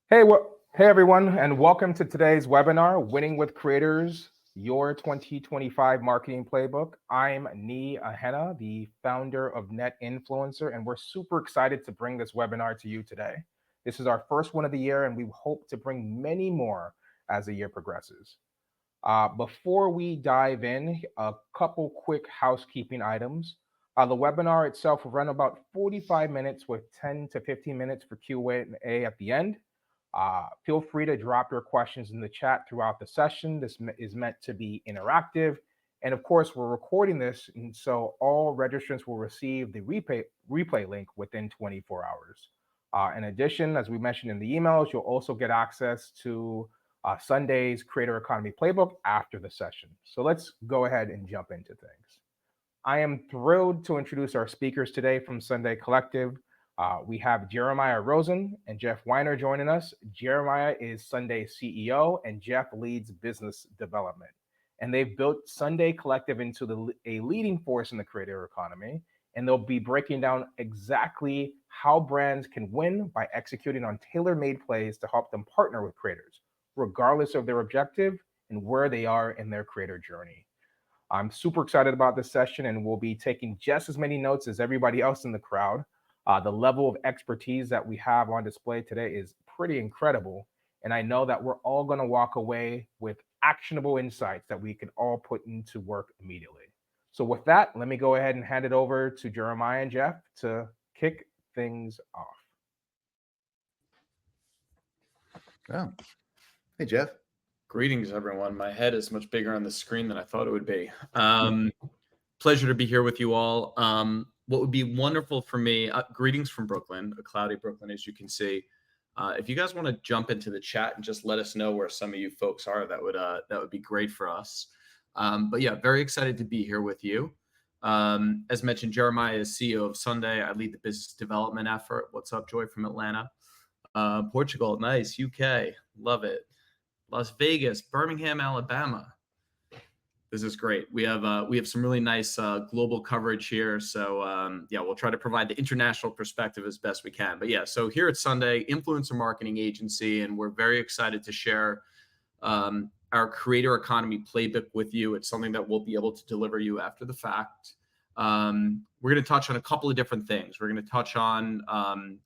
Hey everyone, and welcome to today's webinar, Winning with Creators, your 2025 Marketing Playbook. I'm Nee Ahena, the founder of Net Influencer, and we're super excited to bring this webinar to you today. This is our first one of the year, and we hope to bring many more as the year progresses. Before we dive in, a couple quick housekeeping items. The webinar itself will run about 45 minutes with 10 to 15 minutes for Q&A at the end. Feel free to drop your questions in the chat throughout the session. This is meant to be interactive. And of course, we're recording this, and so all registrants will receive the replay link within 24 hours. In addition, as we mentioned in the emails, you'll also get access to Sundae's Creator Economy Playbook after the session. So let's go ahead and jump into things. I am thrilled to introduce our speakers today from Sundae Collective. We have Jeremiah Rosen and Jeff Weiner joining us. Jeremiah is Sundae's CEO and Jeff leads business development. And they've built Sundae Collective into a leading force in the creator economy. And they'll be breaking down exactly how brands can win by executing on tailor-made plays to help them partner with creators, regardless of their objective and where they are in their creator journey. I'm super excited about this session, and we'll be taking just as many notes as everybody else in the crowd. The level of expertise that we have on display today is pretty incredible. And I know that we're all going to walk away with actionable insights that we can all put into work immediately. So with that, let me go ahead and hand it over to Jeremiah and Jeff to kick things off. Oh. Hey, Jeff. Greetings, everyone. My head is much bigger on the screen than I thought it would be. Pleasure to be here with you all. What would be wonderful for me, greetings from Brooklyn, a cloudy Brooklyn, as you can see. If you guys want to jump into the chat and just let us know where some of you folks are, that would be great for us. But yeah, very excited to be here with you. As mentioned, Jeremiah is CEO of Sundae. I lead the business development effort. What's up, Joy from Atlanta? Portugal, nice. UK, love it. Las Vegas, Birmingham, Alabama. This is great. We have some really nice global coverage here. So yeah, we'll try to provide the international perspective as best we can. But yeah, so here at Sundae, influencer marketing agency, and we're very excited to share our Creator Economy Playbook with you. It's something that we'll be able to deliver you after the fact. We're going to touch on a couple of different things. We're going to touch on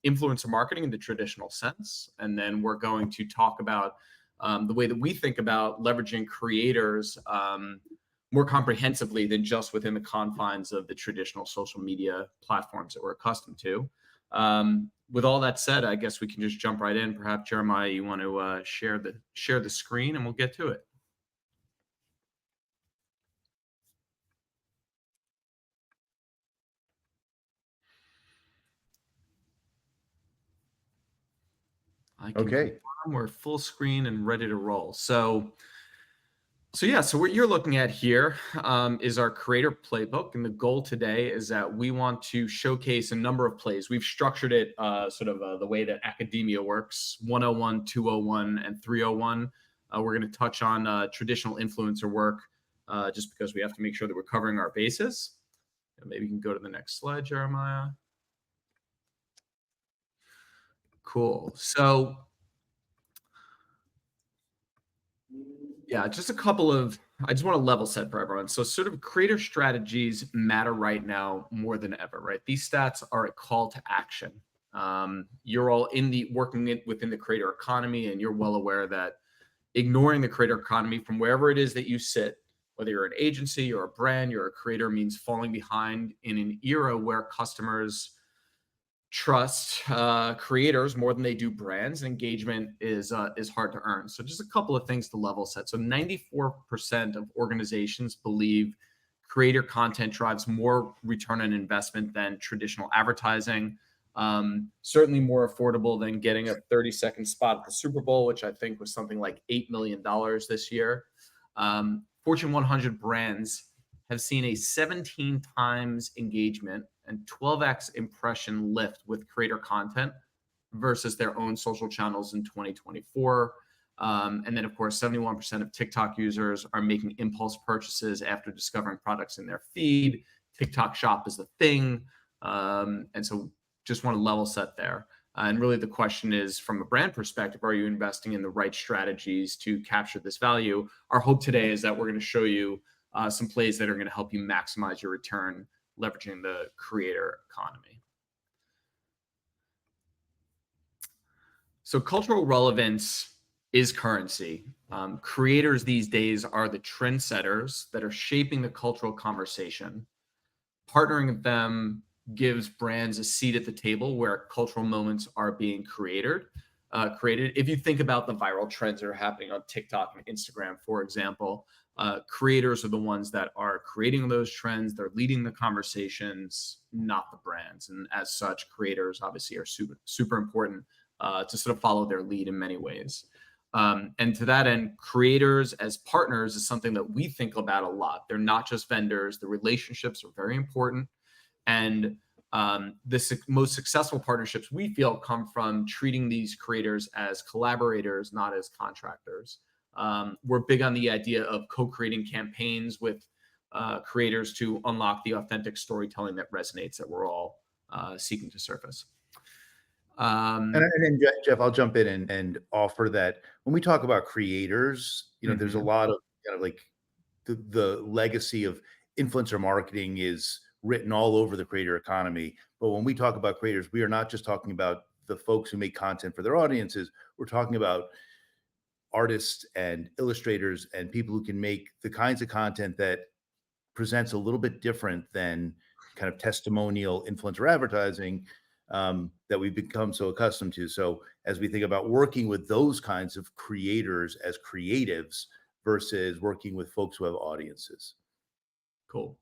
influencer marketing in the traditional sense, and then we're going to talk about the way that we think about leveraging creators more comprehensively than just within the confines of the traditional social media platforms that we're accustomed to. With all that said, I guess we can just jump right in. Perhaps, Jeremiah, you want to share the screen, and we'll get to it. Okay. We're full screen and ready to roll. So what you're looking at here is our Creator Playbook. And the goal today is that we want to showcase a number of plays. We've structured it the way that academia works, 101, 201, and 301. We're going to touch on traditional influencer work just because we have to make sure that we're covering our bases. Maybe you can go to the next slide, Jeremiah. Cool. So yeah, just a couple of, I just want to level set for everyone. So sort of creator strategies matter right now more than ever, right? These stats are a call to action. You're all working within the creator economy, and you're well aware that ignoring the creator economy from wherever it is that you sit, whether you're an agency, you're a brand, you're a creator, means falling behind in an era where customers trust creators more than they do brands. Engagement is hard to earn. So just a couple of things to level set. So 94% of organizations believe creator content drives more return on investment than traditional advertising. Certainly more affordable than getting a 30-second spot at the Super Bowl, which I think was something like $8 million this year. Fortune 100 brands have seen a 17 times engagement and 12x impression lift with creator content versus their own social channels in 2024. And then, of course, 71% of TikTok users are making impulse purchases after discovering products in their feed. TikTok Shop is the thing. And so just want to level set there. And really the question is, from a brand perspective, are you investing in the right strategies to capture this value? Our hope today is that we're going to show you some plays that are going to help you maximize your return leveraging the creator economy. So cultural relevance is currency. Creators these days are the trendsetters that are shaping the cultural conversation. Partnering with them gives brands a seat at the table where cultural moments are being created. If you think about the viral trends that are happening on TikTok and Instagram, for example, creators are the ones that are creating those trends. They're leading the conversations, not the brands. And as such, creators obviously are super important to sort of follow their lead in many ways. And to that end, creators as partners is something that we think about a lot. They're not just vendors. The relationships are very important. And the most successful partnerships we feel come from treating these creators as collaborators, not as contractors. We're big on the idea of co-creating campaigns with creators to unlock the authentic storytelling that resonates that we're all seeking to surface. And then Jeff, I'll jump in and offer that when we talk about creators, there's a lot of kind of like the legacy of influencer marketing is written all over the creator economy. But when we talk about creators, we are not just talking about the folks who make content for their audiences. We're talking about artists and illustrators and people who can make the kinds of content that presents a little bit different than kind of testimonial influencer advertising that we've become so accustomed to. So as we think about working with those kinds of creators as creatives versus working with folks who have audiences. Cool.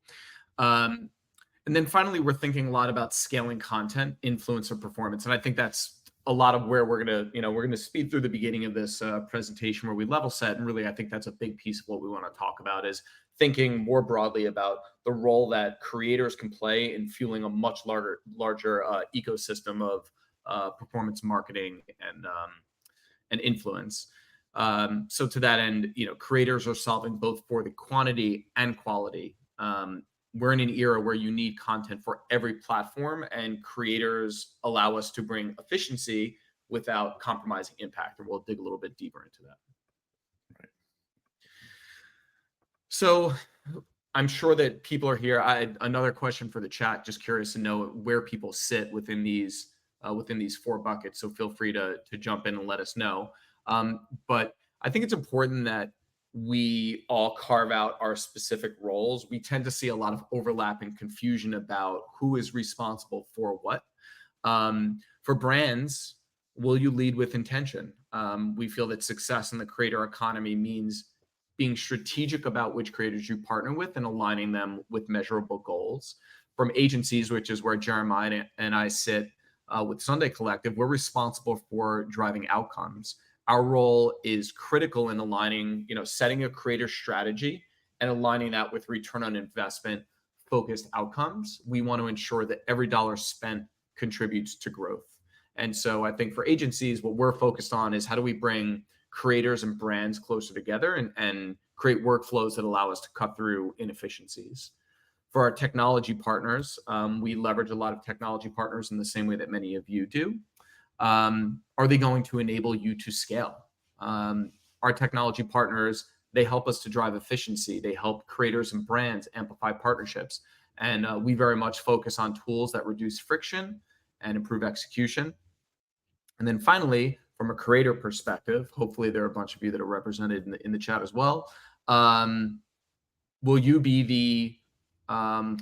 And then finally, we're thinking a lot about scaling content, influencer performance. And I think that's a lot of where we're going to speed through the beginning of this presentation where we level set. And really, I think that's a big piece of what we want to talk about is thinking more broadly about the role that creators can play in fueling a much larger ecosystem of performance marketing and influence. So to that end, creators are solving both for the quantity and quality. We're in an era where you need content for every platform, and creators allow us to bring efficiency without compromising impact. And we'll dig a little bit deeper into that. Right. So I'm sure that people are here. I had another question for the chat. Just curious to know where people sit within these four buckets. So feel free to jump in and let us know. But I think it's important that we all carve out our specific roles. We tend to see a lot of overlap and confusion about who is responsible for what. For brands, will you lead with intention? We feel that success in the creator economy means being strategic about which creators you partner with and aligning them with measurable goals. From agencies, which is where Jeremiah and I sit with Sundae Collective, we're responsible for driving outcomes. Our role is critical in aligning, setting a creator strategy and aligning that with return on investment focused outcomes. We want to ensure that every dollar spent contributes to growth. And so I think for agencies, what we're focused on is how do we bring creators and brands closer together and create workflows that allow us to cut through inefficiencies. For our technology partners, we leverage a lot of technology partners in the same way that many of you do. Are they going to enable you to scale? Our technology partners, they help us to drive efficiency. They help creators and brands amplify partnerships. And we very much focus on tools that reduce friction and improve execution. And then finally, from a creator perspective, hopefully there are a bunch of you that are represented in the chat as well. Will you be the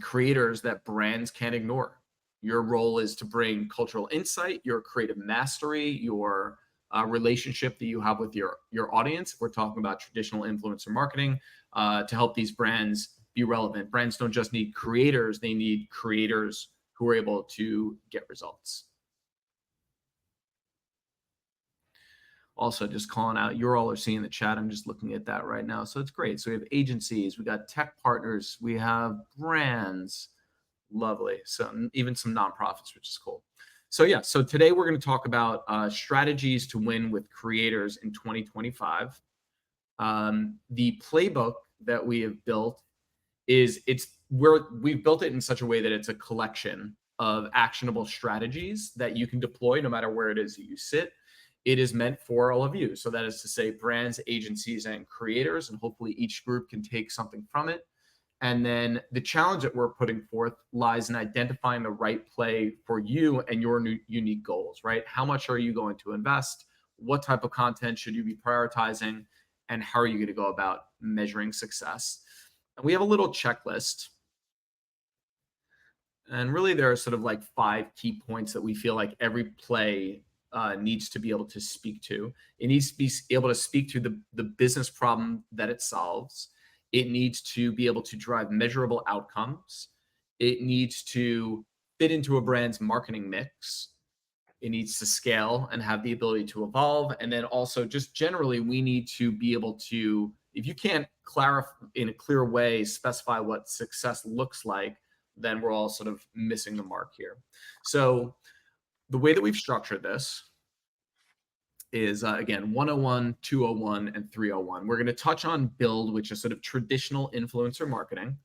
creators that brands can't ignore? Your role is to bring cultural insight, your creative mastery, your relationship that you have with your audience. We're talking about traditional influencer marketing to help these brands be relevant. Brands don't just need creators, they need creators who are able to get results. Also, just calling out, you all are seeing the chat. I'm just looking at that right now. So it's great. So we have agencies, we got tech partners, we have brands. Lovely. So even some nonprofits, which is cool. So yeah, so today we're going to talk about strategies to win with creators in 2025. The playbook that we have built we've built it in such a way that it's a collection of actionable strategies that you can deploy no matter where it is that you sit. It is meant for all of you. So that is to say brands, agencies, and creators, and hopefully each group can take something from it. And then the challenge that we're putting forth lies in identifying the right play for you and your new unique goals, right? How much are you going to invest? What type of content should you be prioritizing? And how are you going to go about measuring success? And we have a little checklist. And really, there are sort of like 5 key points that we feel like every play needs to be able to speak to. It needs to be able to speak to the business problem that it solves. It needs to be able to drive measurable outcomes. It needs to fit into a brand's marketing mix. It needs to scale and have the ability to evolve. And then also, just generally, we need to be able to, if you can't clarify in a clear way, specify what success looks like, then we're all sort of missing the mark here. So the way that we've structured this is, again, 101, 201, and 301. We're going to touch on build, which is sort of traditional influencer marketing.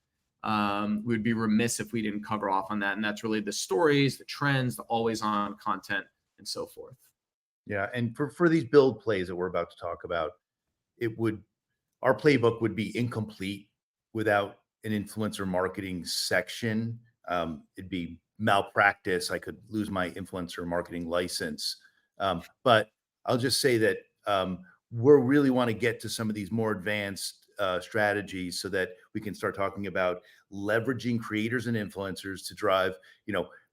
We'd be remiss if we didn't cover off on that. And that's really the stories, the trends, the always on content, and so forth. Yeah. And for these build plays that we're about to talk about, our playbook would be incomplete without an influencer marketing section. It'd be malpractice. I could lose my influencer marketing license. But I'll just say that we really want to get to some of these more advanced strategies so that we can start talking about leveraging creators and influencers to drive,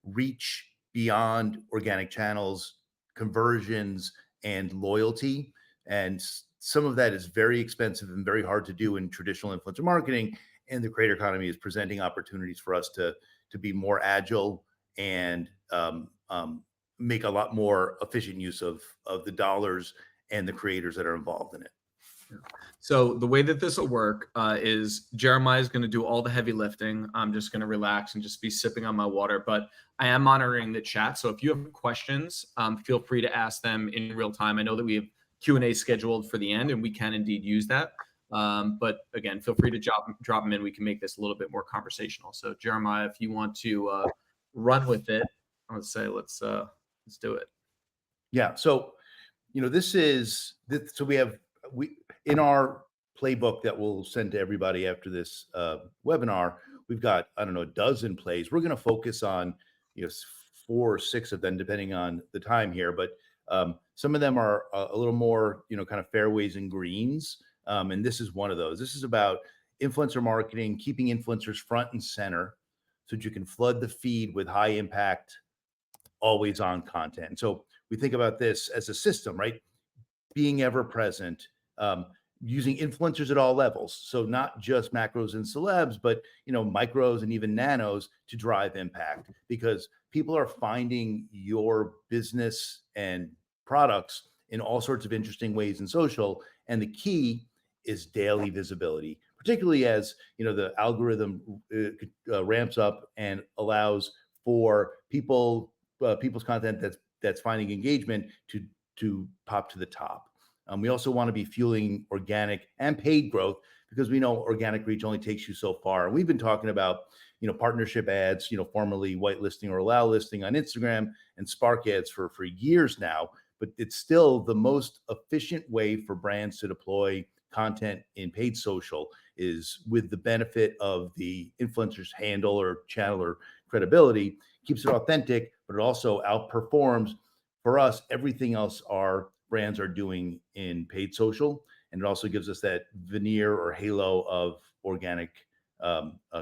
reach beyond organic channels, conversions, and loyalty. And some of that is very expensive and very hard to do in traditional influencer marketing. And the creator economy is presenting opportunities for us to be more agile and make a lot more efficient use of the dollars and the creators that are involved in it. So the way that this will work is Jeremiah is going to do all the heavy lifting. I'm just going to relax and just be sipping on my water, but I am monitoring the chat. So if you have questions, feel free to ask them in real time. I know that we have Q&A scheduled for the end, and we can indeed use that. But again, feel free to drop them in. We can make this a little bit more conversational. So Jeremiah, if you want to run with it, I would say let's do it. Yeah. So, we in our playbook that we'll send to everybody after this webinar, we've got, I don't know, a dozen plays. We're going to focus on, 4 or 6 of them, depending on the time here. But some of them are a little more, kind of fairways and greens. And this is one of those. This is about influencer marketing, keeping influencers front and center so that you can flood the feed with high impact, always on content. And so we think about this as a system, right? Being ever present, using influencers at all levels. So not just macros and celebs, but, micros and even nanos to drive impact, because people are finding your business and products in all sorts of interesting ways in social. And the key is daily visibility, particularly as, the algorithm ramps up and allows for people's content that's finding engagement to pop to the top. We also want to be fueling organic and paid growth, because we know organic reach only takes you so far. And we've been talking about, partnership ads, formerly whitelisting or allow listing on Instagram, and Spark ads for years now. But it's still the most efficient way for brands to deploy content in paid social, is with the benefit of the influencer's handle or channel or credibility. Keeps it authentic, but it also outperforms for us everything else our brands are doing in paid social. And it also gives us that veneer or halo of organic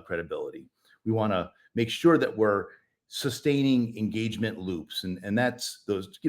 credibility. We want to make sure that we're sustaining engagement loops, and that's those,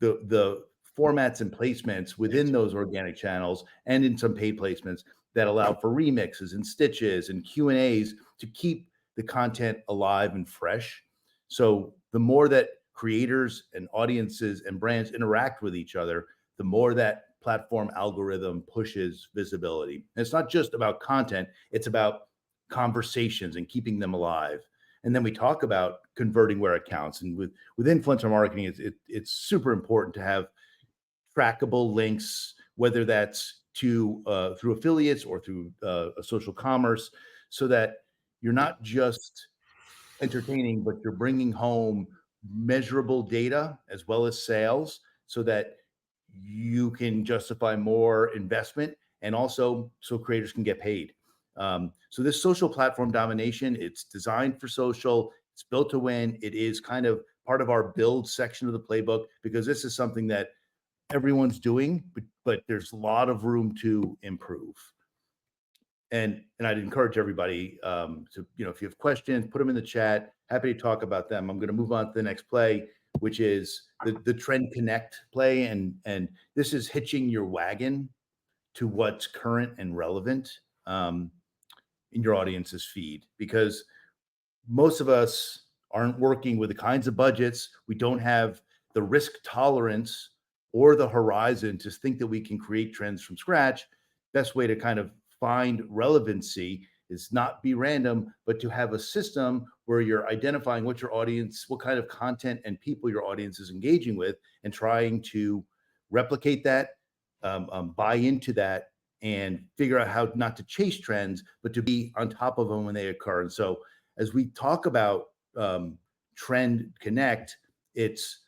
the formats and placements within those organic channels and in some paid placements that allow for remixes and stitches and Q&As to keep the content alive and fresh. So the more that creators and audiences and brands interact with each other, the more that platform algorithm pushes visibility. And it's not just about content, it's about conversations and keeping them alive. And then we talk about converting where it counts. And with influencer marketing, it's super important to have trackable links, whether that's to through affiliates or through social commerce, so that you're not just entertaining, but you're bringing home measurable data as well as sales so that you can justify more investment, and also so creators can get paid. So this social platform domination, it's designed for social, it's built to win. It is kind of part of our build section of the playbook, because this is something that everyone's doing, but there's a lot of room to improve. And I'd encourage everybody to, if you have questions, put them in the chat. Happy to talk about them. I'm going to move on to the next play, which is the Trend Connect play. And this is hitching your wagon to what's current and relevant in your audience's feed, because most of us aren't working with the kinds of budgets. We don't have the risk tolerance or the horizon to think that we can create trends from scratch. Best way to kind of find relevancy is not be random, but to have a system where you're identifying what your audience, what kind of content and people your audience is engaging with, and trying to replicate that, buy into that, and figure out how not to chase trends, but to be on top of them when they occur. And so as we talk about Trend Connect, it's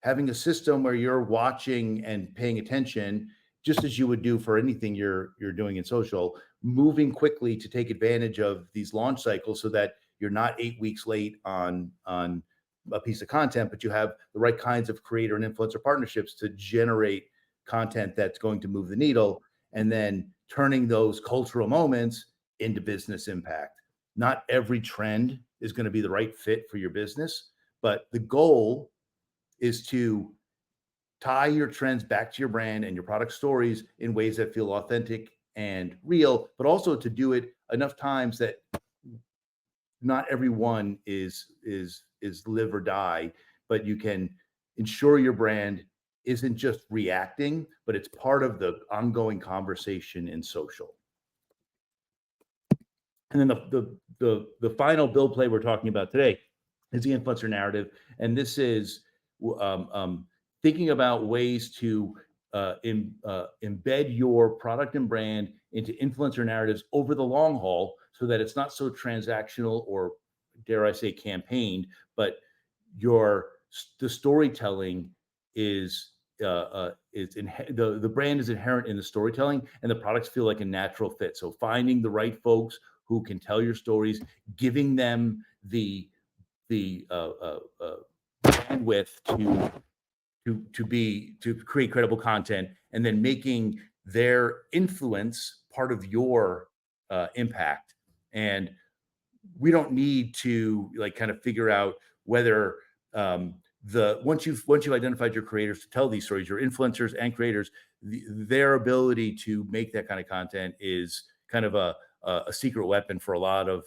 having a system where you're watching and paying attention, just as you would do for anything you're doing in social, moving quickly to take advantage of these launch cycles so that you're not 8 weeks late on a piece of content, but you have the right kinds of creator and influencer partnerships to generate content that's going to move the needle, and then turning those cultural moments into business impact. Not every trend is going to be the right fit for your business, but the goal is to tie your trends back to your brand and your product stories in ways that feel authentic and real, but also to do it enough times that not everyone is live or die, but you can ensure your brand isn't just reacting, but it's part of the ongoing conversation in social. And then the final build play we're talking about today is the influencer narrative, and this is thinking about ways to embed your product and brand into influencer narratives over the long haul, so that it's not so transactional or, dare I say, campaigned, but the storytelling is the brand is inherent in the storytelling, and the products feel like a natural fit. So finding the right folks who can tell your stories, giving them the bandwidth to create credible content, and then making their influence part of your impact. And we don't need to kind of figure out whether once you've identified your creators to tell these stories, your influencers and creators, their ability to make that kind of content is kind of a secret weapon for a lot of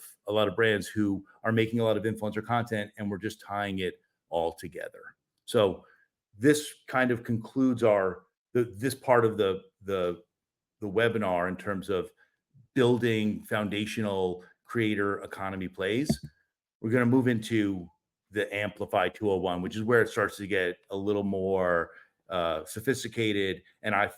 brands who are making a lot of influencer content, and we're just tying it all together. So this kind of concludes this part of the webinar in terms of building foundational creator economy plays. We're going to move into the Amplify 201, which is where it starts to get a little more sophisticated, and I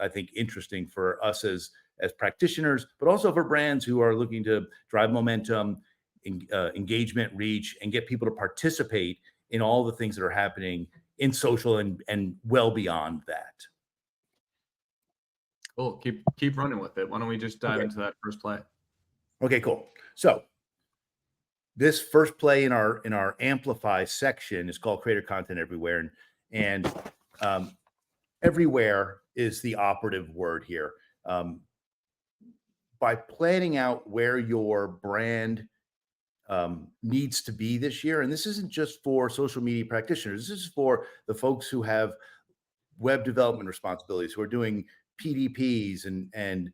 think interesting for us as practitioners, but also for brands who are looking to drive momentum, engagement, reach, and get people to participate in all the things that are happening in social and well beyond that. Cool. Keep running with it. Why don't we just dive into that first play? Okay, cool. So this first play in our Amplify section is called Creator Content Everywhere, and everywhere is the operative word here. By planning out where your brand needs to be this year, and this isn't just for social media practitioners, this is for the folks who have web development responsibilities, who are doing PDPs and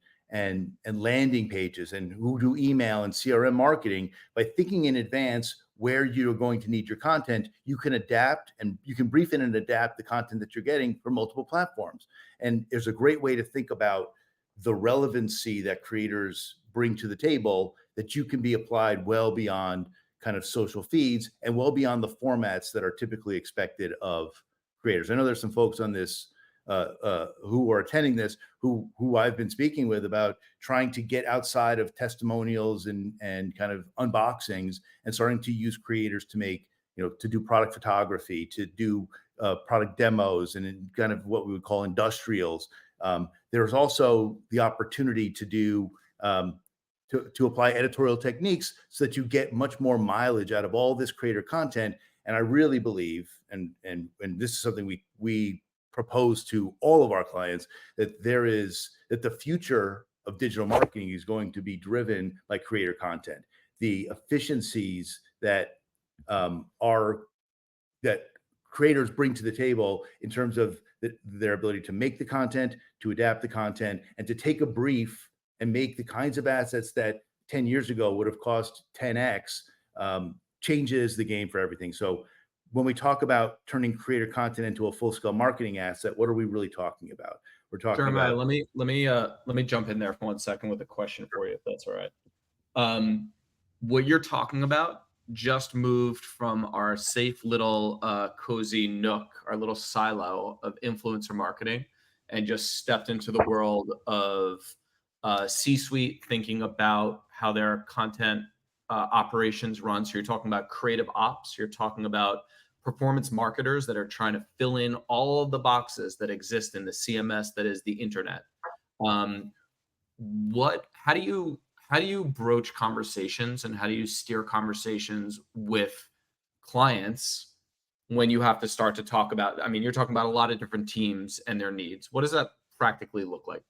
landing pages, and who do email and CRM marketing. By thinking in advance where you're going to need your content, you can adapt, and you can brief in and adapt the content that you're getting for multiple platforms. And there's a great way to think about the relevancy that creators bring to the table, that you can be applied well beyond kind of social feeds and well beyond the formats that are typically expected of creators. I know there's some folks on this who are attending this, who I've been speaking with about trying to get outside of testimonials and kind of unboxings and starting to use creators to make, to do product photography, to do product demos, and kind of what we would call industrials. There's also the opportunity to do to apply editorial techniques so that you get much more mileage out of all this creator content. And I really believe, and this is something we propose to all of our clients, that the future of digital marketing is going to be driven by creator content. The efficiencies that that creators bring to the table in terms of their ability to make the content, to adapt the content, and to take a brief and make the kinds of assets that 10 years ago would have cost 10x, changes the game for everything. So when we talk about turning creator content into a full-scale marketing asset, what are we really talking about? We're talking Jeremiah, about. let me jump in there for 1 second with a question for you, if that's all right. What you're talking about just moved from our safe little cozy nook, our little silo of influencer marketing, and just stepped into the world of C-suite thinking about how their content operations run. So you're talking about creative ops. You're talking about performance marketers that are trying to fill in all of the boxes that exist in the CMS that is the internet. How do you broach conversations, and how do you steer conversations with clients when you have to start to talk about, I mean, you're talking about a lot of different teams and their needs. What does that practically look like?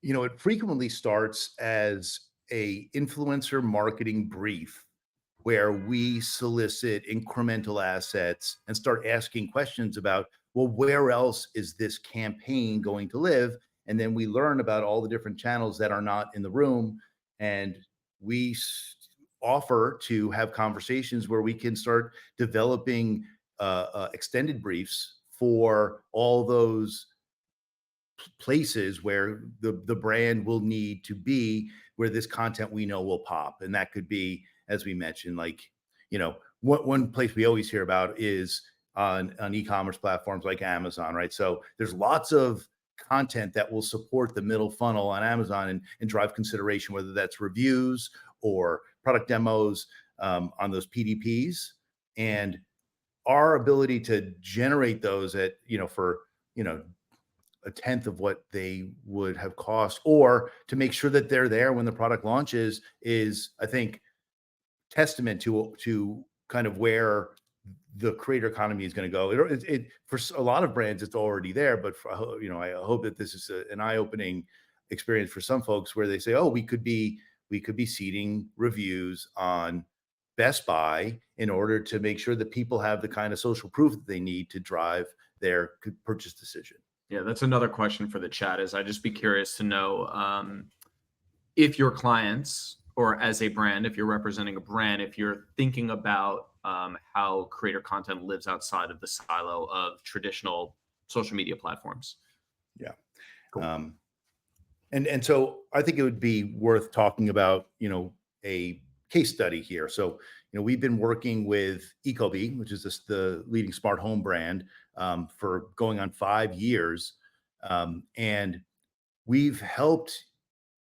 It frequently starts as a influencer marketing brief where we solicit incremental assets and start asking questions about, well, where else is this campaign going to live? And then we learn about all the different channels that are not in the room. And we offer to have conversations where we can start developing extended briefs for all those places where the brand will need to be, where this content we know will pop. And that could be, as we mentioned, like, one place we always hear about is on e-commerce platforms like Amazon, right? So there's lots of content that will support the middle funnel on Amazon and drive consideration, whether that's reviews or product demos on those PDPs. And our ability to generate those at, for, a tenth of what they would have cost, or to make sure that they're there when the product launches, is, I think, testament to kind of where the creator economy is going to go. It for a lot of brands, it's already there, but I hope that this is an eye-opening experience for some folks where they say, oh, we could be seeding reviews on Best Buy in order to make sure that people have the kind of social proof that they need to drive their purchase decision. Yeah, that's another question for the chat. I'd just be curious to know if your clients, or as a brand, if you're representing a brand, if you're thinking about how creator content lives outside of the silo of traditional social media platforms. Yeah. Cool. And so I think it would be worth talking about, a case study here. So, we've been working with Ecobee, which is the leading smart home brand, for going on 5 years. And we've helped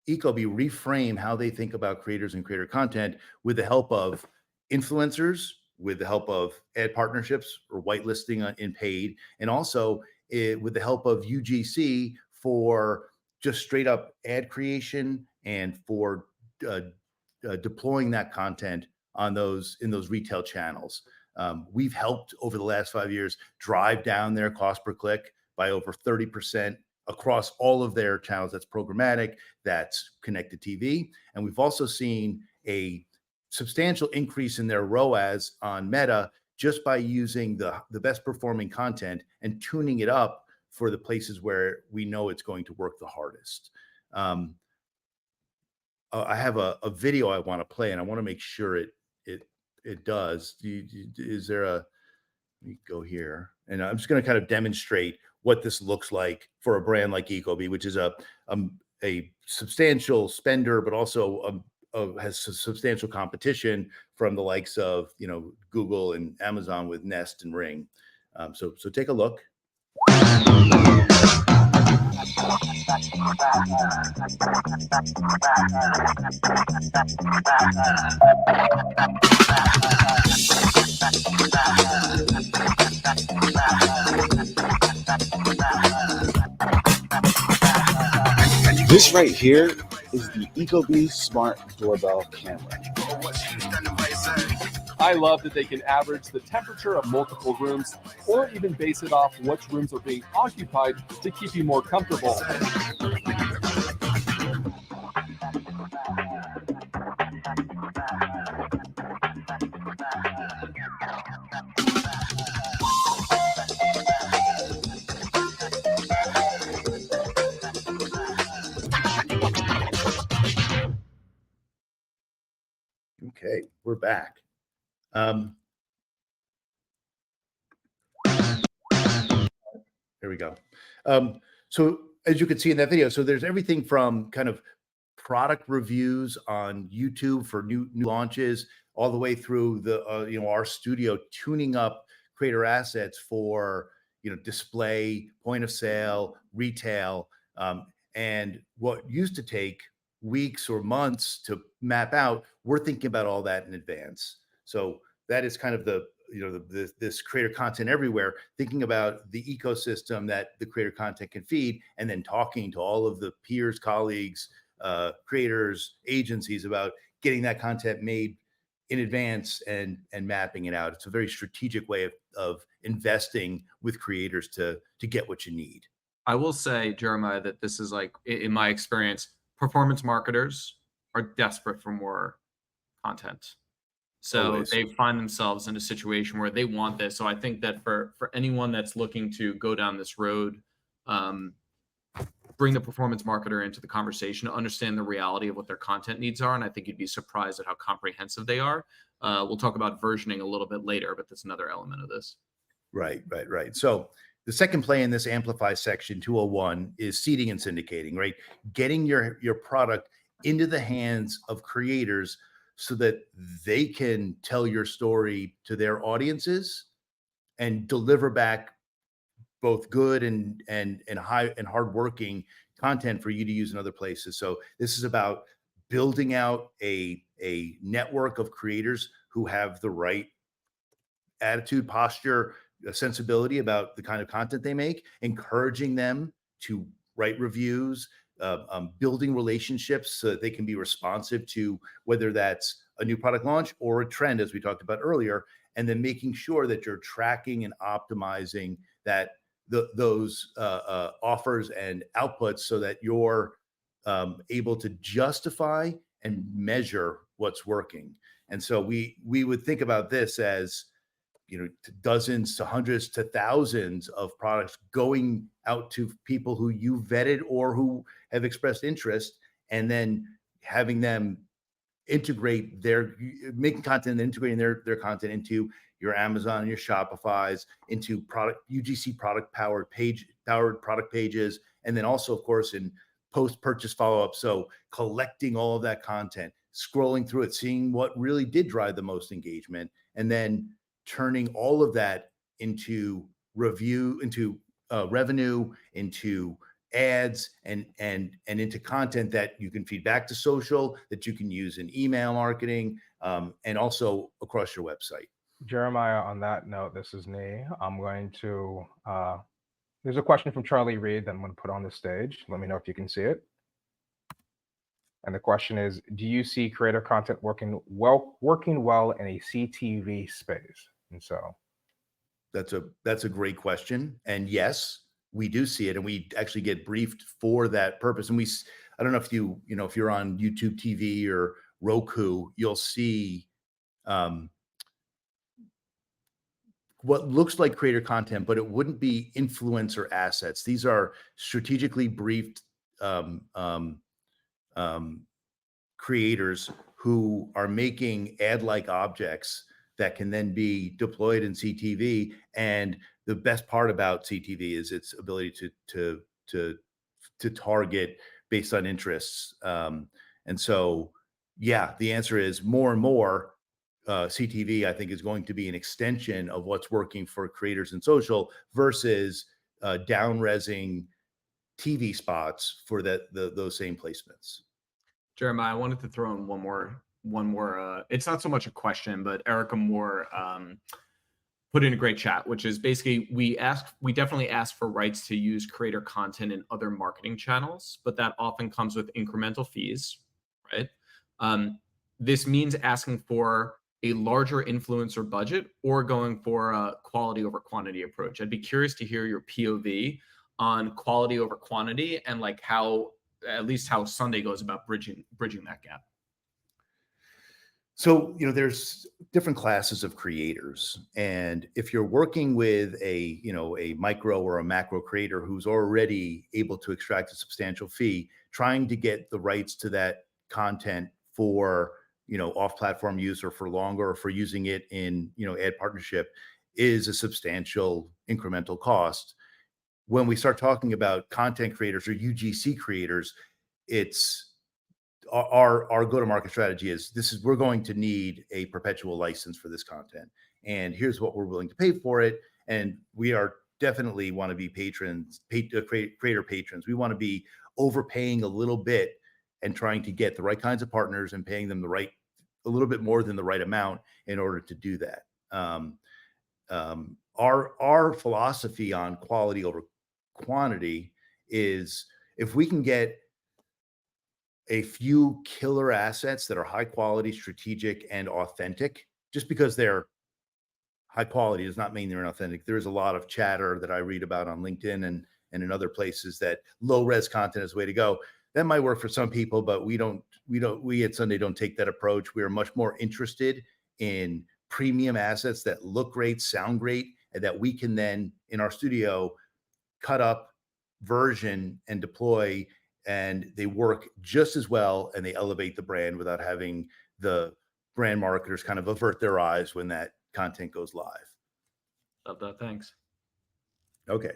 Ecobee reframe how they think about creators and creator content with the help of influencers, with the help of ad partnerships or whitelisting in paid, and also with the help of UGC for just straight up ad creation and for deploying that content in those retail channels. We've helped over the last 5 years drive down their cost per click by over 30% across all of their channels. That's programmatic, that's connected TV. And we've also seen a substantial increase in their ROAS on Meta just by using the best performing content and tuning it up for the places where we know it's going to work the hardest. I have a video I want to play, and I want to make sure it does. Is there let me go here, and I'm just going to kind of demonstrate what this looks like for a brand like Ecobee, which is a substantial spender, but also has substantial competition from the likes of Google and Amazon with Nest and Ring. So take a look. This right here is the Ecobee Smart Doorbell Camera. I love that they can average the temperature of multiple rooms or even base it off which rooms are being occupied to keep you more comfortable. Okay, we're back. There we go. So as you can see in that video, so there's everything from kind of product reviews on YouTube for new launches, all the way through the our studio tuning up creator assets for display, point of sale, retail, and what used to take weeks or months to map out, we're thinking about all that in advance. So that is kind of this creator content everywhere, thinking about the ecosystem that the creator content can feed, and then talking to all of the peers, colleagues, creators, agencies about getting that content made in advance and mapping it out. It's a very strategic way of investing with creators to get what you need. I will say, Jeremiah, that this is like, in my experience, performance marketers are desperate for more content. So Always. they find themselves in a situation where they want this. So I think that for anyone that's looking to go down this road, bring the performance marketer into the conversation to understand the reality of what their content needs are. And I think you'd be surprised at how comprehensive they are. We'll talk about versioning a little bit later, but that's another element of this. Right. So the second play in this Amplify section 201 is seeding and syndicating, right? Getting your product into the hands of creators so that they can tell your story to their audiences and deliver back both good and high and hardworking content for you to use in other places. So this is about building out a network of creators who have the right attitude, posture, sensibility about the kind of content they make, encouraging them to write reviews, building relationships so that they can be responsive to whether that's a new product launch or a trend, as we talked about earlier, and then making sure that you're tracking and optimizing that those offers and outputs so that you're able to justify and measure what's working. And so we would think about this as dozens to hundreds to thousands of products going out to people who you vetted or who have expressed interest, and then having them making content and integrating their content into your Amazon and your Shopify's, into UGC product powered product pages, and then also, of course, in post-purchase follow-up. So collecting all of that content, scrolling through it, seeing what really did drive the most engagement, and then turning all of that into revenue, into ads, and into content that you can feed back to social, that you can use in email marketing, and also across your website. Jeremiah, on that note, this is Nee. I'm going to, there's a question from Charlie Reed that I'm going to put on the stage. Let me know if you can see it. And the question is, do you see creator content working well in a CTV space? And so that's a great question. And yes, we do see it, and we actually get briefed for that purpose. And I don't know if if you're on YouTube TV or Roku, you'll see what looks like creator content, but it wouldn't be influencer assets. These are strategically briefed creators who are making ad-like objects that can then be deployed in CTV. And the best part about CTV is its ability to target based on interests. And so, yeah, the answer is more and more. CTV, I think, is going to be an extension of what's working for creators in social versus down-resing TV spots for those same placements. Jeremiah, I wanted to throw in one more. It's not so much a question, but Erica Moore put in a great chat, which is basically we definitely ask for rights to use creator content in other marketing channels, but that often comes with incremental fees, right? This means asking for a larger influencer budget or going for a quality over quantity approach. I'd be curious to hear your POV on quality over quantity and like how, at least how Sundae goes about bridging that gap. So, there's different classes of creators. And if you're working with a micro or a macro creator who's already able to extract a substantial fee, trying to get the rights to that content for, off-platform use or for longer or for using it in, ad partnership is a substantial incremental cost. When we start talking about content creators or UGC creators, it's our go-to-market strategy is we're going to need a perpetual license for this content, and here's what we're willing to pay for it. And we are definitely want to be creator patrons. We want to be overpaying a little bit and trying to get the right kinds of partners and paying them a little bit more than the right amount in order to do that. Our philosophy on quality over quantity is if we can get a few killer assets that are high quality, strategic, and authentic. Just because they're high quality does not mean they're inauthentic. There is a lot of chatter that I read about on LinkedIn and in other places that low res content is the way to go. That might work for some people, but we at Sundae don't take that approach. We are much more interested in premium assets that look great, sound great, and that we can then in our studio cut up, version, and deploy, and they work just as well, and they elevate the brand without having the brand marketers kind of avert their eyes when that content goes live. Love that. Thanks. Okay.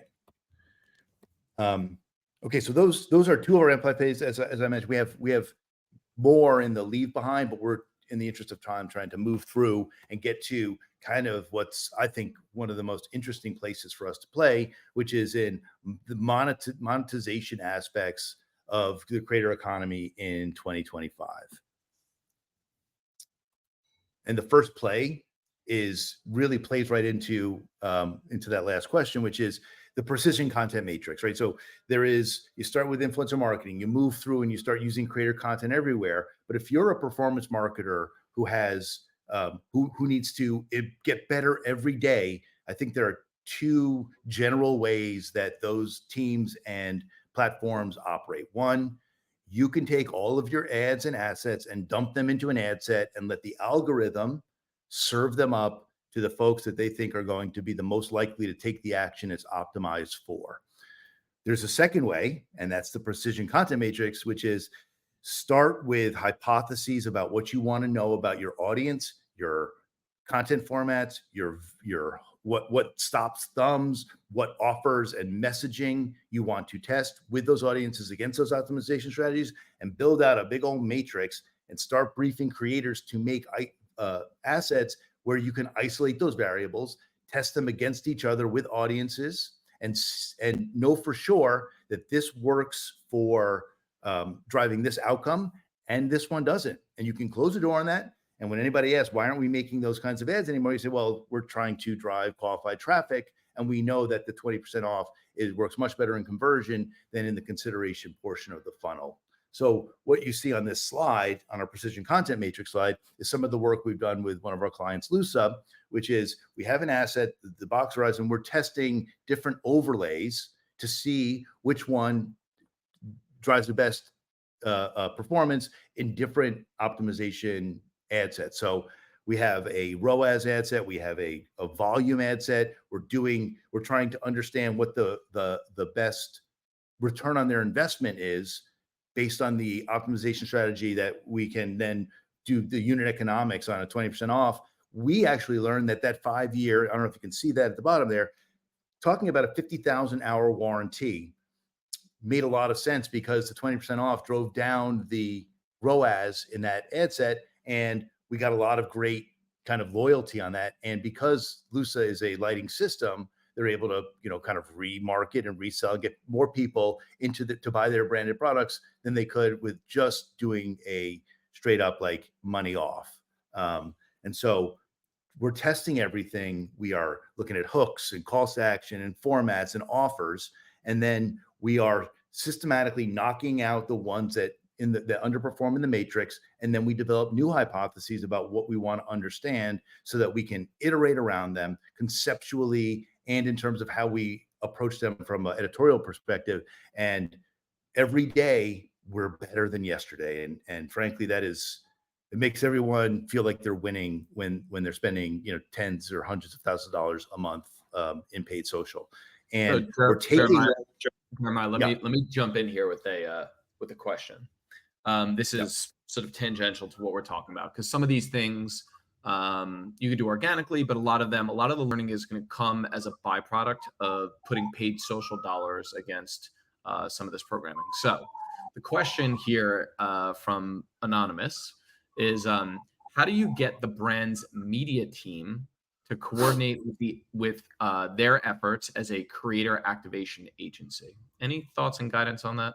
Okay. So those are two of our amplify phase. As I mentioned, we have more in the leave behind, but we're in the interest of time trying to move through and get to kind of what's, I think, one of the most interesting places for us to play, which is in the monetization aspects of the creator economy in 2025. And the first play really plays right into that last question, which is the precision content matrix, right? So you start with influencer marketing, you move through and you start using creator content everywhere. But if you're a performance marketer who has who needs to get better every day, I think there are two general ways that those teams and platforms operate. One, you can take all of your ads and assets and dump them into an ad set and let the algorithm serve them up to the folks that they think are going to be the most likely to take the action it's optimized for. There's a second way, and that's the precision content matrix, which is start with hypotheses about what you want to know about your audience, your content formats, your what stops thumbs, what offers and messaging you want to test with those audiences against those optimization strategies, and build out a big old matrix and start briefing creators to make assets where you can isolate those variables, test them against each other with audiences, and know for sure that this works for driving this outcome and this one doesn't. And you can close the door on that. And when anybody asks, why aren't we making those kinds of ads anymore? You say, well, we're trying to drive qualified traffic. And we know that the 20% off works much better in conversion than in the consideration portion of the funnel. So what you see on this slide, on our precision content matrix slide, is some of the work we've done with one of our clients, Lusa, which is we have an asset, the box horizon, we're testing different overlays to see which one drives the best performance in different optimization ad sets. So we have a ROAS ad set, we have a volume ad set. We're trying to understand what the best return on their investment is based on the optimization strategy that we can then do the unit economics on a 20% off. We actually learned that 5-year, I don't know if you can see that at the bottom there, talking about a 50,000 hour warranty made a lot of sense because the 20% off drove down the ROAS in that ad set, and we got a lot of great kind of loyalty on that. And because Lusa is a lighting system, they're able to, kind of remarket and resell, get more people to buy their branded products than they could with just doing a straight up like money off. And so we're testing everything. We are looking at hooks and calls to action and formats and offers. And then we are systematically knocking out the ones that underperform in the matrix. And then we develop new hypotheses about what we want to understand so that we can iterate around them conceptually and in terms of how we approach them from an editorial perspective. And every day we're better than yesterday. And frankly, it makes everyone feel like they're winning when they're spending, tens or hundreds of thousands of dollars a month in paid social. And so, we're taking Jeremiah, let me jump in here with a question. This is sort of tangential to what we're talking about, because some of these things you could do organically, but a lot of the learning is going to come as a byproduct of putting paid social dollars against some of this programming. So the question here from Anonymous is, how do you get the brand's media team to coordinate with their efforts as a creator activation agency? Any thoughts and guidance on that?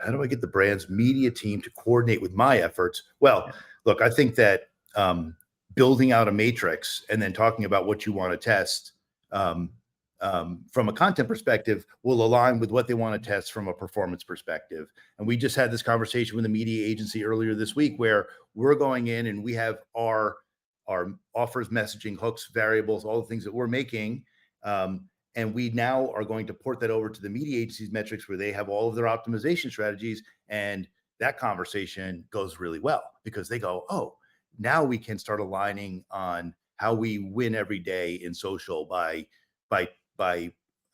How do I get the brand's media team to coordinate with my efforts? Well, look, I think that building out a matrix and then talking about what you want to test from a content perspective will align with what they want to test from a performance perspective. And we just had this conversation with a media agency earlier this week where we're going in and we have our offers, messaging, hooks, variables, all the things that we're making. And we now are going to port that over to the media agency's metrics where they have all of their optimization strategies. And that conversation goes really well because they go, oh, now we can start aligning on how we win every day in social by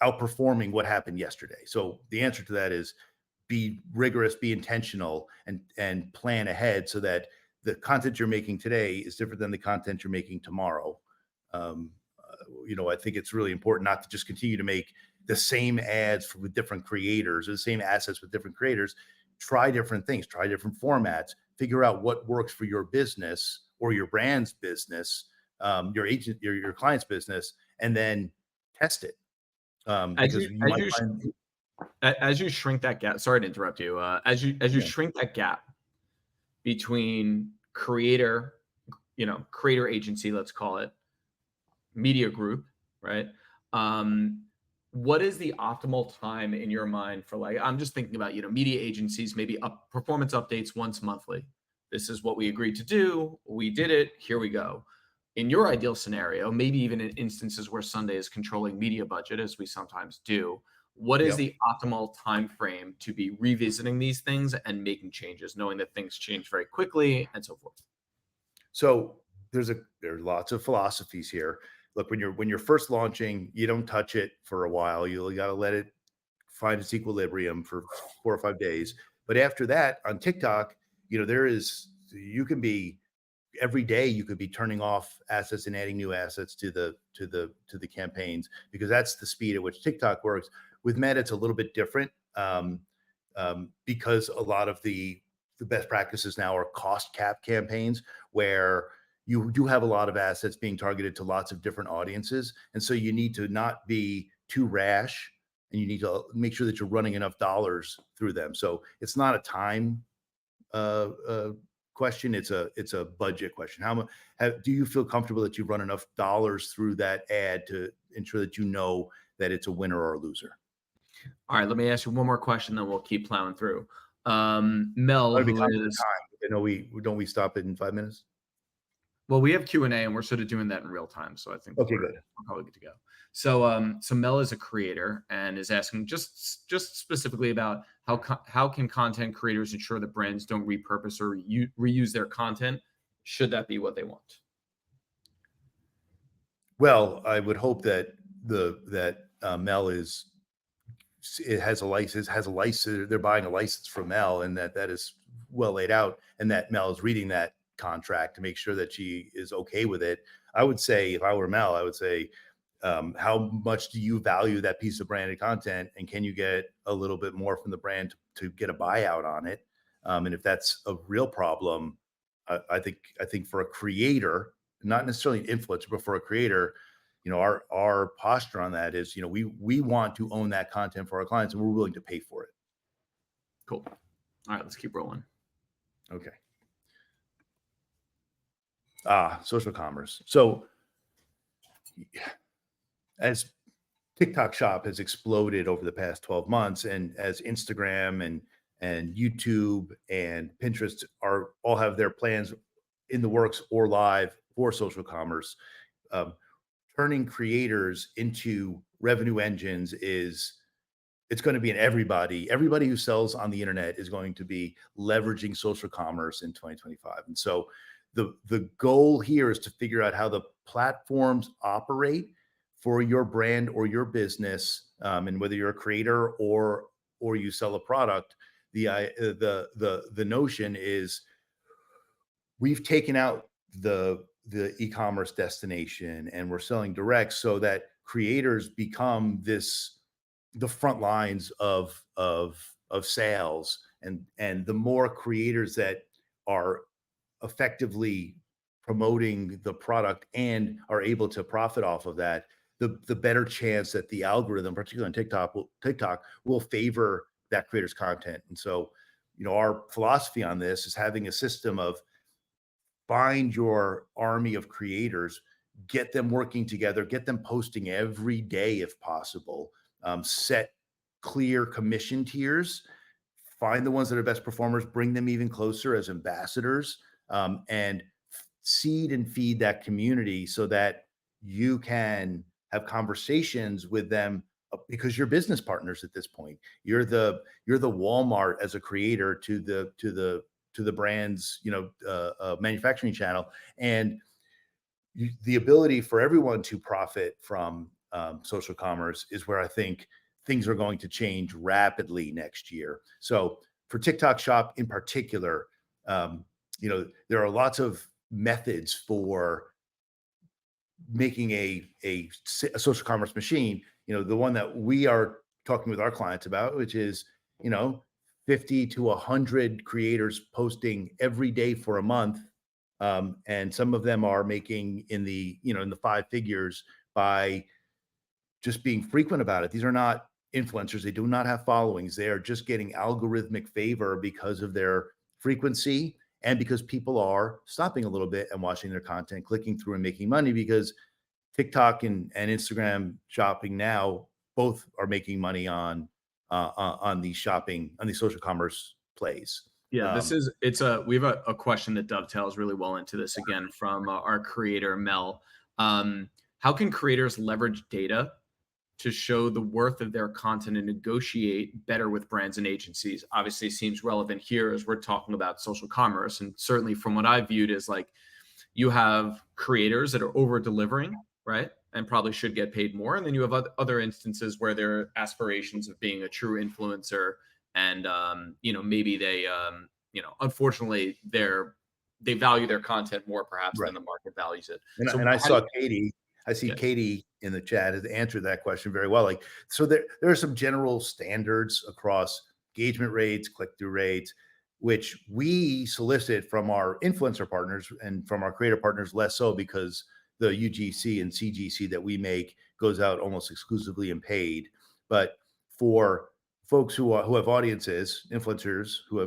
outperforming what happened yesterday. So the answer to that is be rigorous, be intentional, and plan ahead so that the content you're making today is different than the content you're making tomorrow. I think it's really important not to just continue to make the same ads with different creators or the same assets with different creators. Try different things, try different formats, figure out what works for your business or your brand's business, your client's business, and then test it. As you shrink that gap, sorry to interrupt you. As you shrink that gap between creator agency, let's call it, media group, right? What is the optimal time in your mind for, like, I'm just thinking about, media agencies, maybe performance updates once monthly. This is what we agreed to do. We did it. Here we go. In your ideal scenario, maybe even in instances where Sundae is controlling media budget, as we sometimes do, what is the optimal time frame to be revisiting these things and making changes, knowing that things change very quickly and so forth? So there are lots of philosophies here. Look, when you're first launching, you don't touch it for a while. You got to let it find its equilibrium for 4 or 5 days. But after that, on TikTok, every day you could be turning off assets and adding new assets to the campaigns, because that's the speed at which TikTok works. With Meta, it's a little bit different because a lot of the best practices now are cost cap campaigns where you do have a lot of assets being targeted to lots of different audiences. And so you need to not be too rash, and you need to make sure that you're running enough dollars through them. So it's not a time question. It's a budget question. Do you feel comfortable that you run enough dollars through that ad to ensure that you know that it's a winner or a loser? All right, let me ask you one more question, then we'll keep plowing through. Mel, don't we stop it in 5 minutes? Well, we have Q&A and we're sort of doing that in real time. So I think okay, we're probably good to go. So Mel is a creator and is asking just specifically about how can content creators ensure that brands don't repurpose or reuse their content, should that be what they want? Well, I would hope that Mel has a license. They're buying a license from Mel, and that is well laid out, and that Mel is reading that contract to make sure that she is okay with it. I would say, if I were Mel, I would say, how much do you value that piece of branded content, and can you get a little bit more from the brand to get a buyout on it? And if that's a real problem, I think for a creator, not necessarily an influencer, but for a creator, our posture on that is, we want to own that content for our clients, and we're willing to pay for it. Cool. All right, let's keep rolling. Okay. Social commerce. So as TikTok Shop has exploded over the past 12 months, and as Instagram and YouTube and Pinterest all have their plans in the works or live for social commerce, turning creators into revenue engines it's going to be in everybody who sells on the internet is going to be leveraging social commerce in 2025. And so the goal here is to figure out how the platforms operate for your brand or your business, and whether you're a creator or you sell a product. The notion is we've taken out the e-commerce destination and we're selling direct, so that creators become the front lines of sales, and the more creators that are effectively promoting the product and are able to profit off of that, the better chance that the algorithm, particularly on TikTok will favor that creator's content. And so, our philosophy on this is having a system of find your army of creators, get them working together, get them posting every day if possible, set clear commission tiers, find the ones that are best performers, bring them even closer as ambassadors, and seed and feed that community so that you can have conversations with them, because you're business partners at this point. You're the Walmart as a creator to the brand's manufacturing channel, and the ability for everyone to profit from social commerce is where I think things are going to change rapidly next year. So for TikTok Shop in particular, there are lots of methods for making a social commerce machine. The one that we are talking with our clients about, which is 50 to 100 creators posting every day for a month, and some of them are making in the five figures by just being frequent about it. These are not influencers. They do not have followings. They are just getting algorithmic favor because of their frequency, and because people are stopping a little bit and watching their content, clicking through and making money, because TikTok and Instagram shopping now both are making money on these social commerce plays. Yeah, we have a question that dovetails really well into this, again, from our creator, Mel. How can creators leverage data to show the worth of their content and negotiate better with brands and agencies? Obviously seems relevant here as we're talking about social commerce. And certainly from what I viewed is, like, you have creators that are over delivering, right? And probably should get paid more. And then you have other instances where there are aspirations of being a true influencer. And, maybe they, unfortunately they value their content more perhaps than the market values it. And I saw Katie. I see Katie in the chat has answered that question very well. Like, so there are some general standards across engagement rates, click-through rates, which we solicit from our influencer partners and from our creator partners, less so, because the UGC and CGC that we make goes out almost exclusively in paid. But for folks who have audiences, influencers who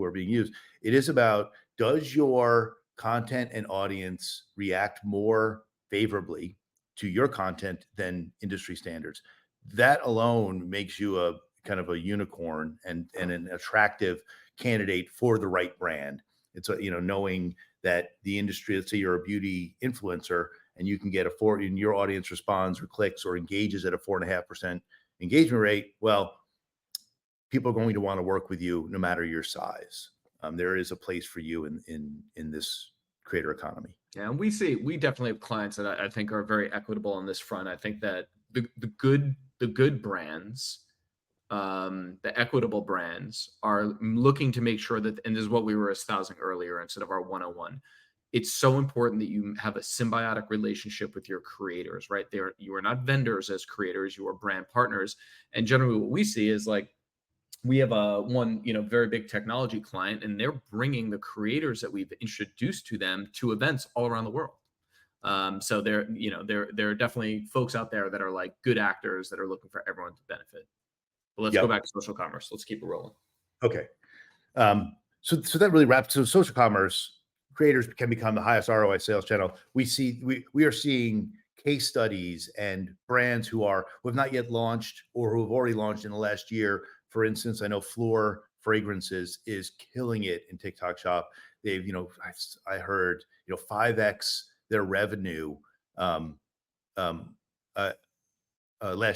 are being used, it is about, does your content and audience react more favorably to your content than industry standards? That alone makes you a kind of a unicorn and an attractive candidate for the right brand. It's knowing that the industry, let's say you're a beauty influencer and you can get and your audience responds or clicks or engages at a 4.5% engagement rate. Well, people are going to want to work with you no matter your size. There is a place for you in this creator economy. Yeah, and we definitely have clients that I think are very equitable on this front. I think that the good brands, the equitable brands, are looking to make sure that, and this is what we were espousing earlier instead of our 101. It's so important that you have a symbiotic relationship with your creators, right? You are not vendors as creators, you are brand partners. And generally what we see is, like, we have one very big technology client, and they're bringing the creators that we've introduced to them to events all around the world. So there are definitely folks out there that are like good actors that are looking for everyone to benefit. But let's go back to social commerce. Let's keep it rolling. Okay. So that really wraps. So social commerce creators can become the highest ROI sales channel. We are seeing case studies and brands who have not yet launched or who have already launched in the last year. For instance, I know Floor Fragrances is killing it in TikTok Shop. They've, I heard, 5x their revenue last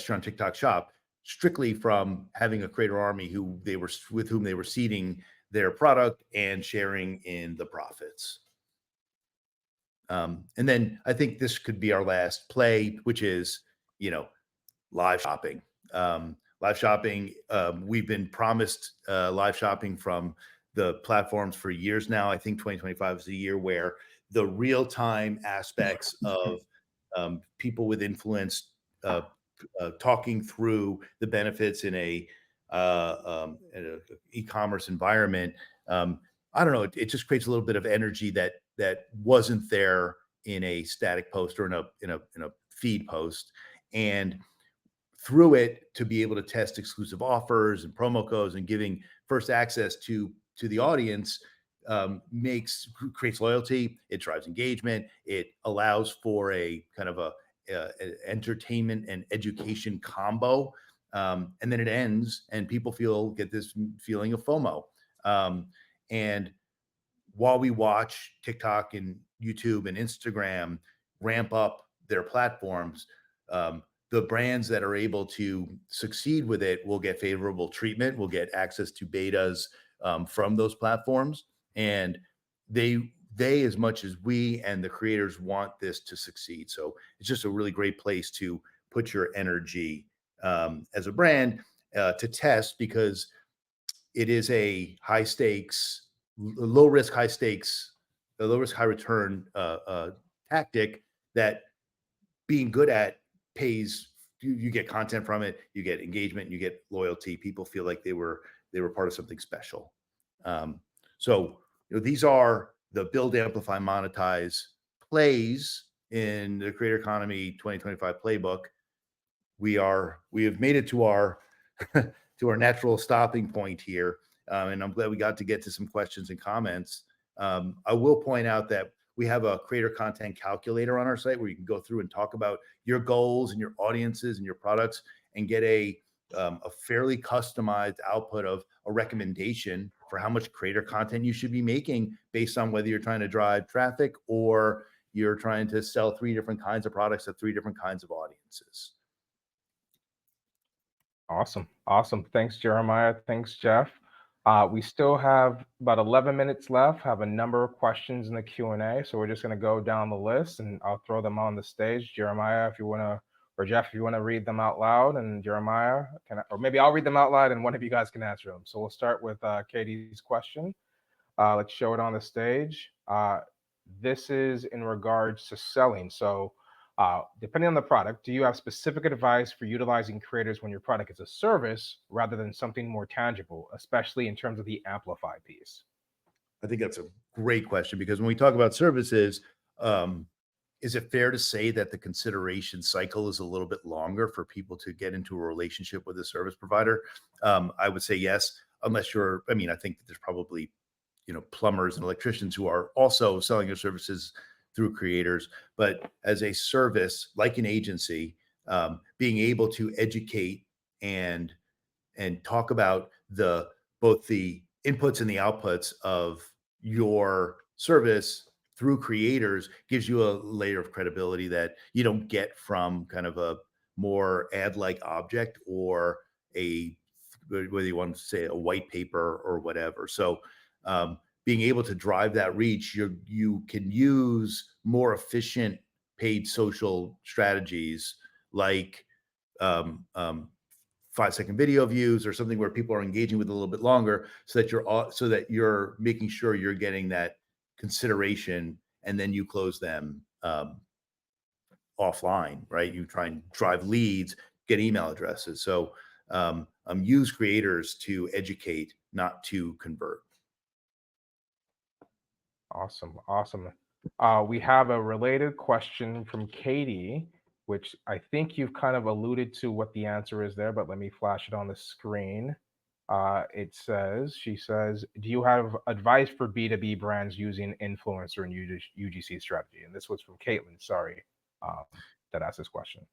year on TikTok Shop, strictly from having a creator army with whom they were seeding their product and sharing in the profits. And then I think this could be our last play, which is, live shopping. Live shopping, we've been promised live shopping from the platforms for years now. I think 2025 is the year where the real-time aspects of people with influence talking through the benefits in a e-commerce environment. I don't know. It just creates a little bit of energy that wasn't there in a static post or in a feed post, and through it to be able to test exclusive offers and promo codes and giving first access to the audience creates loyalty. It drives engagement. It allows for a kind of a entertainment and education combo, and then it ends and people get this feeling of FOMO. And while we watch TikTok and YouTube and Instagram ramp up their platforms, the brands that are able to succeed with it will get favorable treatment, will get access to betas from those platforms. And they, as much as we and the creators, want this to succeed. So it's just a really great place to put your energy as a brand to test, because it is a high stakes, low risk, high stakes, low risk, high return tactic that being good at pays. You get content from it, you get engagement, you get loyalty. People feel like they were part of something special. So these are the build, amplify, monetize plays in the Creator Economy 2025 playbook. We have made it to our to our natural stopping point here, and I'm glad we got to some questions and comments. I will point out that we have a creator content calculator on our site where you can go through and talk about your goals and your audiences and your products and get a fairly customized output of a recommendation for how much creator content you should be making based on whether you're trying to drive traffic or you're trying to sell 3 different kinds of products to 3 different kinds of audiences. Awesome. Thanks, Jeremiah. Thanks, Jeff. We still have about 11 minutes left, have a number of questions in the Q&A. So we're just going to go down the list and I'll throw them on the stage. Jeremiah, if you want to, or Jeff, if you want to read them out loud, and Jeremiah, or maybe I'll read them out loud and one of you guys can answer them. So we'll start with Katie's question. Let's show it on the stage. This is in regards to selling. So depending on the product, do you have specific advice for utilizing creators when your product is a service rather than something more tangible, especially in terms of the amplify piece? I think that's a great question, because when we talk about services, is it fair to say that the consideration cycle is a little bit longer for people to get into a relationship with a service provider? I would say yes, unless I think that there's probably, plumbers and electricians who are also selling their services through creators. But as a service, like an agency, being able to educate and talk about both the inputs and the outputs of your service through creators gives you a layer of credibility that you don't get from kind of a more ad-like object or whether you want to say a white paper or whatever. So being able to drive that reach, you can use more efficient paid social strategies like 5-second video views or something where people are engaging with a little bit longer, so that you're making sure you're getting that consideration, and then you close them offline, right? You try and drive leads, get email addresses. So use creators to educate, not to convert. Awesome. We have a related question from Katie, which I think you've kind of alluded to what the answer is there, but let me flash it on the screen. She says, do you have advice for B2B brands using influencer and UGC strategy? And this was from Caitlin, sorry, that asked this question.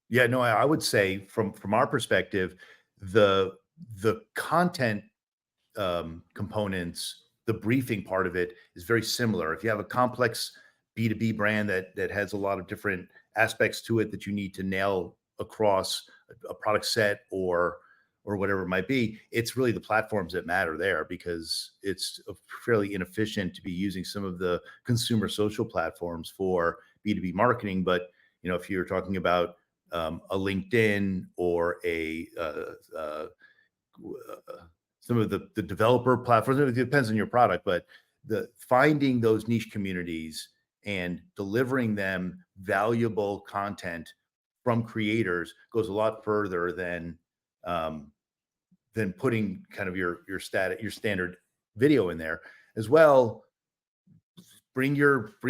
Yeah, no, I would say from our perspective, the content components, the briefing part of it is very similar. If you have a complex B2B brand that has a lot of different aspects to it that you need to nail across a product set or whatever it might be, it's really the platforms that matter there, because it's fairly inefficient to be using some of the consumer social platforms for B2B marketing. But if you're talking about a LinkedIn or some of the developer platforms, it depends on your product, but finding those niche communities and delivering them valuable content from creators goes a lot further than putting kind of your standard video in there. As well, bring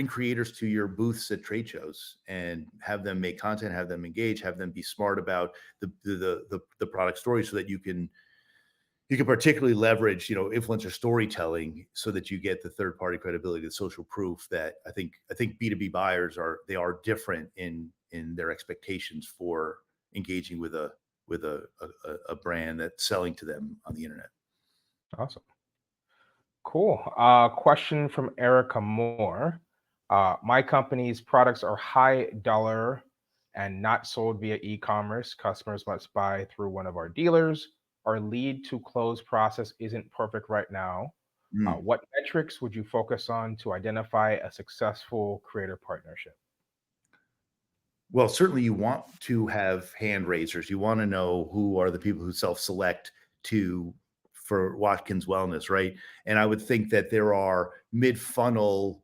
creators to your booths at trade shows and have them make content, have them engage, have them be smart about the product story, so that you can particularly leverage, influencer storytelling, so that you get the third-party credibility, the social proof that I think B2B buyers are different in their expectations for engaging with a brand that's selling to them on the internet. Awesome. Cool. Question from Erica Moore. My company's products are high dollar and not sold via e-commerce. Customers must buy through one of our dealers. Our lead to close process isn't perfect right now. What metrics would you focus on to identify a successful creator partnership? Well, certainly you want to have hand raisers. You want to know who are the people who self-select for Watkins Wellness, right? And I would think that there are mid-funnel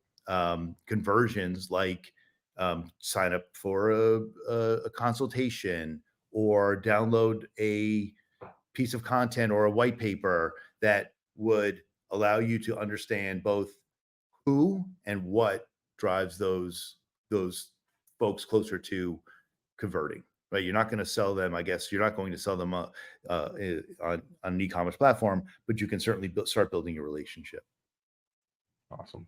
conversions, like sign up for a consultation or download a piece of content or a white paper, that would allow you to understand both who and what drives those folks closer to converting, right? You're not going to sell them, I guess you're not going to sell them on an e-commerce platform, but you can certainly start building a relationship. Awesome.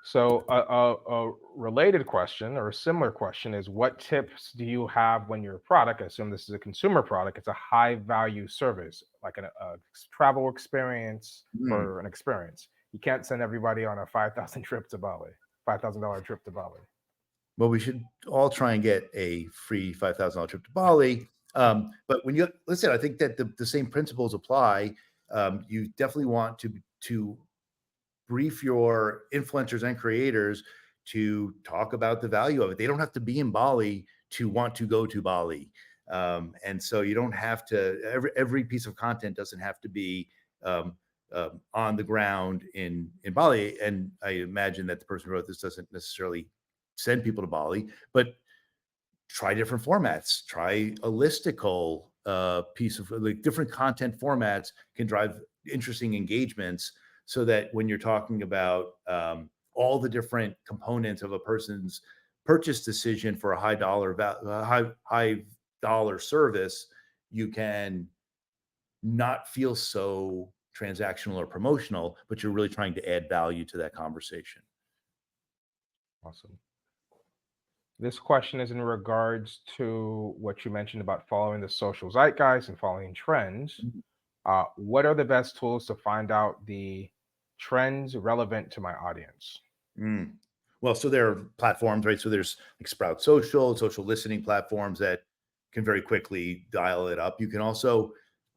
So a related question, or a similar question, is what tips do you have when your product, I assume this is a consumer product, it's a high value service, like a travel experience or an experience. You can't send everybody on a $5,000 trip to Bali. Well, we should all try and get a free $5,000 trip to Bali. But when listen, I think that the same principles apply. You definitely want to brief your influencers and creators to talk about the value of it. They don't have to be in Bali to want to go to Bali. And so you don't have to, every piece of content doesn't have to be on the ground in Bali. And I imagine that the person who wrote this doesn't necessarily send people to Bali, but try different formats. Try a listicle piece of, like, different content formats can drive interesting engagements, so that when you're talking about all the different components of a person's purchase decision for a high dollar service, you can not feel so transactional or promotional, but you're really trying to add value to that conversation. Awesome. This question is in regards to what you mentioned about following the social zeitgeist and following trends. What are the best tools to find out the trends relevant to my audience? Well, so there are platforms, right? So there's like Sprout social listening platforms that can very quickly dial it up. You can also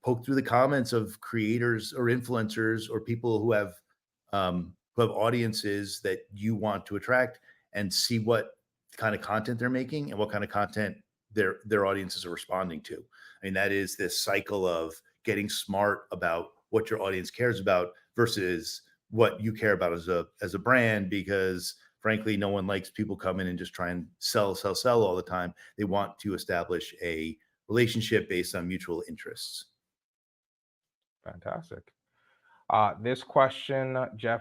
poke through the comments of creators or influencers or people who have audiences that you want to attract, and see what kind of content they're making and what kind of content their audiences are responding to. I mean, that is this cycle of getting smart about what your audience cares about versus what you care about as a brand, because frankly, no one likes people come in and just try and sell all the time. They want to establish a relationship based on mutual interests. Fantastic. This question, Jeff,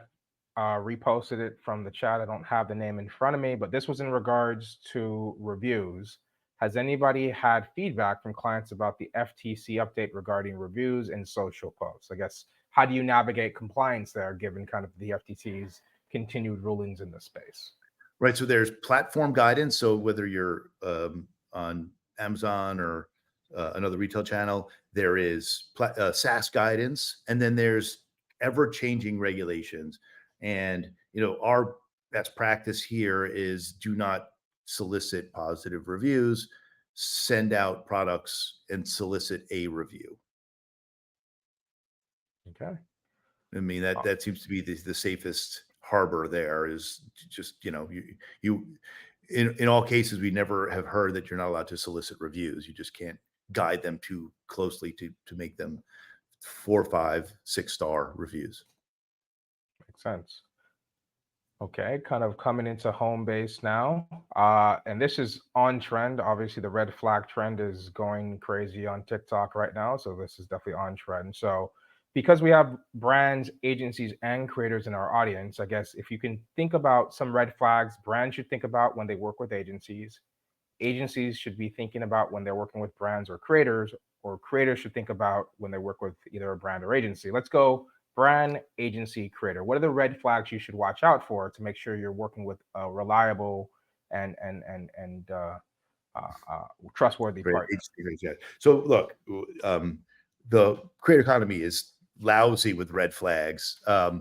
reposted it from the chat. I don't have the name in front of me, but this was in regards to reviews. Has anybody had feedback from clients about the FTC update regarding reviews and social posts? I guess, how do you navigate compliance there, given kind of the FTC's continued rulings in the space? Right. So there's platform guidance. So whether you're on Amazon or another retail channel, there is SaaS guidance, and then there's ever-changing regulations. And our best practice here is do not solicit positive reviews, send out products and solicit a review. Okay. I mean, that seems to be the safest harbor there, is just, you in all cases, we never have heard that you're not allowed to solicit reviews. You just can't guide them too closely to make them 4, 5, 6-star reviews. Makes sense. Okay, kind of coming into home base now. And this is on trend. Obviously, the red flag trend is going crazy on TikTok right now. So this is definitely on trend. So because we have brands, agencies, and creators in our audience, I guess if you can think about some red flags brands should think about when they work with agencies should be thinking about when they're working with brands or creators should think about when they work with either a brand or agency. Let's go brand, agency, creator. What are the red flags you should watch out for to make sure you're working with a reliable and trustworthy Great. partner? Yeah. So look, the creator economy is lousy with red flags. A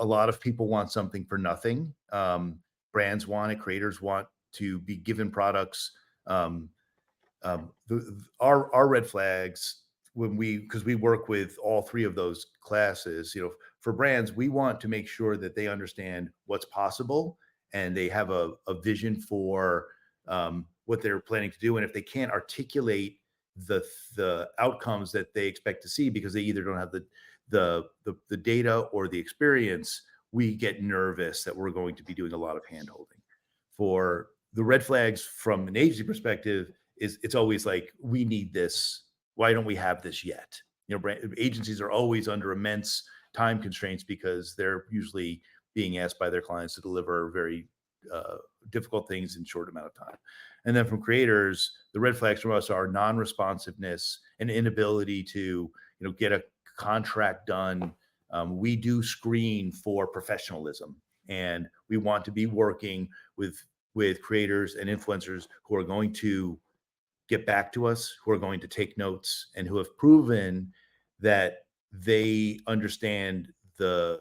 lot of people want something for nothing. Brands want it. Creators want to be given products. Our red flags, because we work with all three of those classes, for brands, we want to make sure that they understand what's possible and they have a vision for what they're planning to do. And if they can't articulate the outcomes that they expect to see because they either don't have the data or the experience, we get nervous that we're going to be doing a lot of hand holding. For the red flags from an agency perspective, it's always like, we need this. Why don't we have this yet? Agencies are always under immense time constraints because they're usually being asked by their clients to deliver very difficult things in short amount of time. And then from creators, the red flags from us are non-responsiveness and inability to get a contract done. We do screen for professionalism, and we want to be working with creators and influencers who are going to get back to us, who are going to take notes, and who have proven that they understand the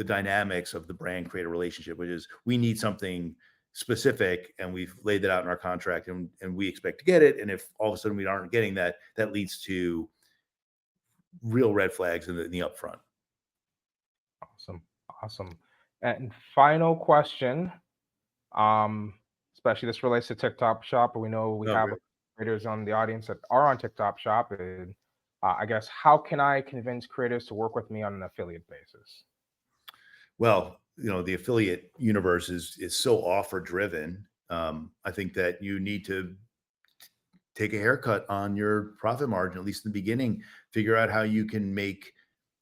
dynamics of the brand creator relationship, which is, we need something specific and we've laid that out in our contract, and we expect to get it. And if all of a sudden we aren't getting that, that leads to real red flags in the upfront. Awesome. And final question, especially this relates to TikTok Shop, but we know we have creators on the audience that are on TikTok Shop. And I guess, how can I convince creators to work with me on an affiliate basis? Well, the affiliate universe is so offer driven. I think that you need to take a haircut on your profit margin, at least in the beginning. Figure out how you can make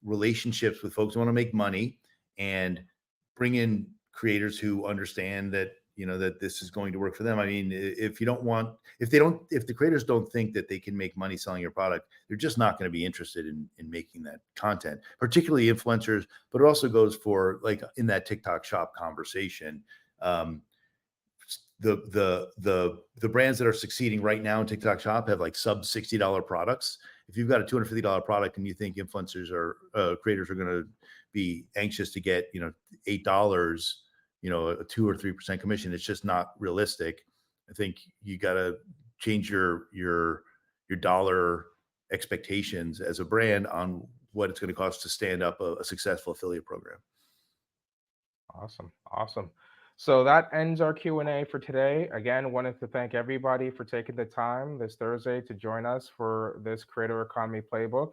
relationships with folks who want to make money, and bring in creators who understand that that this is going to work for them. I mean, if the creators don't think that they can make money selling your product, they're just not going to be interested in making that content, particularly influencers. But it also goes for, like, in that TikTok Shop conversation, the brands that are succeeding right now in TikTok Shop have like sub $60 products. If you've got a $250 product and you think influencers or creators are going to be anxious to get $8, a 2 or 3% commission, it's just not realistic. I think you got to change your dollar expectations as a brand on what it's going to cost to stand up a successful affiliate program. Awesome. So that ends our Q&A for today. Again, wanted to thank everybody for taking the time this Thursday to join us for this Creator Economy Playbook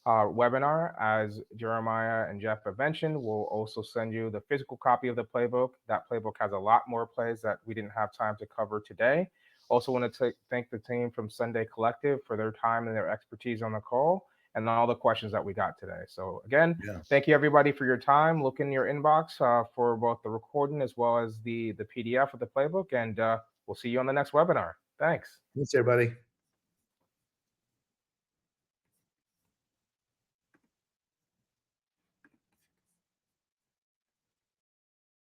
webinar. As Jeremiah and Jeff have mentioned, we'll also send you the physical copy of the playbook. That playbook has a lot more plays that we didn't have time to cover today. Also want to thank the team from Sundae Collective for their time and their expertise on the call. and all the questions that we got today. So again, Yeah. thank you everybody for your time. Look in your inbox for both the recording as well as the PDF of the playbook, and we'll see you on the next webinar. Thanks. Thanks, everybody.